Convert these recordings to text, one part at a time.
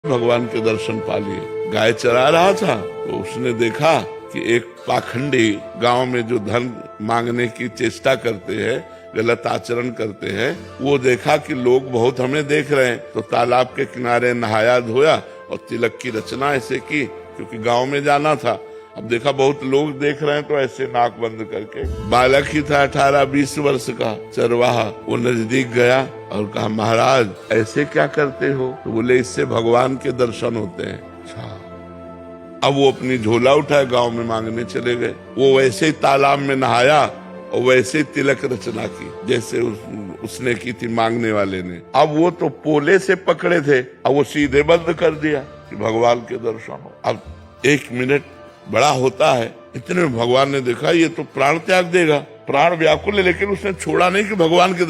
भगवान के दर्शन पा लिए। गाय चरा रहा था तो उसने देखा कि एक पाखंडी गांव में जो धन मांगने की चेष्टा करते हैं, गलत आचरण करते हैं, वो देखा कि लोग बहुत हमें देख रहे हैं, तो तालाब के किनारे नहाया धोया और तिलक की रचना ऐसे की, क्योंकि गांव में जाना था। अब देखा बहुत लोग देख रहे हैं तो ऐसे नाक बंद करके, बालक ही था 18-20 वर्ष का चरवाहा, वो नजदीक गया और कहा, महाराज ऐसे क्या करते हो? तो बोले, इससे भगवान के दर्शन होते हैं। अच्छा। अब वो अपनी झोला उठाए गांव में मांगने चले गए। वो वैसे ही तालाब में नहाया और वैसे ही तिलक रचना की जैसे उसने की थी मांगने वाले ने। अब वो तो पोले से पकड़े थे, अब वो सीधे बंद कर दिया कि भगवान के दर्शन हो। अब 1 मिनट बड़ा होता है, इतने में भगवान ने देखा ये तो प्राण त्याग देगा, प्राण व्याकुल है, लेकिन उसने छोड़ा नहीं कि भगवान के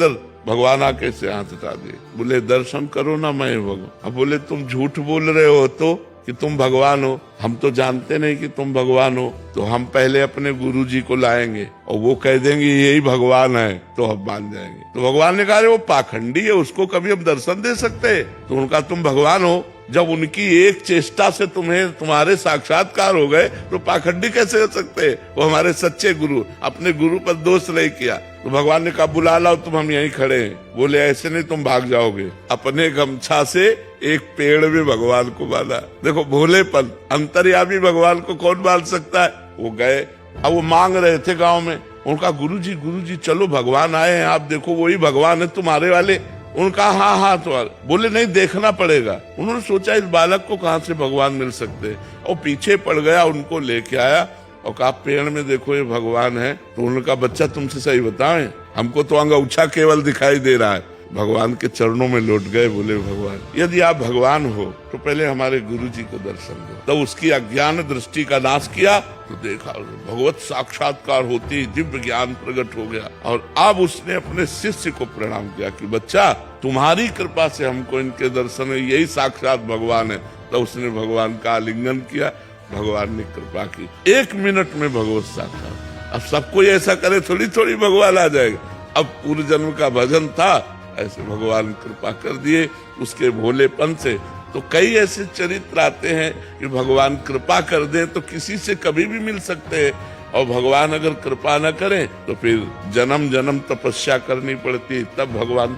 भगवान आके से हाथ हटा दिए। बोले, दर्शन करो ना, मैं भगवान। अब बोले, तुम झूठ बोल रहे हो तो कि तुम भगवान हो, हम तो जानते नहीं कि तुम भगवान हो, तो हम पहले अपने गुरुजी को लाएंगे और वो कह देंगे यही भगवान है, तो हम मान जाएंगे। तो भगवान ने कहा, वो पाखंडी है, उसको कभी हम दर्शन दे सकते? तो उनका तुम भगवान हो, जब उनकी एक चेष्टा से तुम्हारे साक्षात्कार हो गए तो पाखंडी कैसे हो सकते? वो हमारे सच्चे गुरु, अपने गुरु पर दोष नहीं किया। तो भगवान ने कहा, बुला लाओ, तुम हम यहीं खड़े हैं। बोले, ऐसे नहीं, तुम भाग जाओगे। अपने गमछा से एक पेड़ में भगवान को बांधा। देखो भोलेपन, अंतर्यामी भगवान को कौन बांध सकता है? वो गए, अब वो मांग रहे थे गाँव में। उनका, गुरुजी चलो, भगवान आए हैं, आप देखो वही भगवान है तुम्हारे वाले। उनका हाँ तो बोले, नहीं, देखना पड़ेगा। उन्होंने सोचा इस बालक को कहाँ से भगवान मिल सकते, और पीछे पड़ गया, उनको लेके आया और कहा, पेड़ में देखो ये भगवान है। तो उनका, बच्चा तुमसे सही बताएं, हमको तो अंगूठा केवल दिखाई दे रहा है। भगवान के चरणों में लौट गए। बोले, भगवान यदि आप भगवान हो तो पहले हमारे गुरुजी को दर्शन दो। तब उसकी अज्ञान दृष्टि का नाश किया तो देखा भगवत साक्षात्कार होती दिव्य ज्ञान प्रकट हो गया। और अब उसने अपने शिष्य को प्रणाम किया कि बच्चा, तुम्हारी कृपा से हमको इनके दर्शन है, यही साक्षात भगवान है। तो उसने भगवान का आलिंगन किया, भगवान ने कृपा की। 1 मिनट में भगवत साक्षात। अब सब कोई ऐसा करे थोड़ी भगवान आ जाएगा। अब पूर्व जन्म का भजन था, ऐसे भगवान कृपा कर दिए उसके भोलेपन से। तो कई ऐसे चरित्र आते हैं कि भगवान कृपा कर दे तो किसी से कभी भी मिल सकते हैं, और भगवान अगर कृपा न करें तो फिर जन्म जन्म तपस्या करनी पड़ती, तब भगवान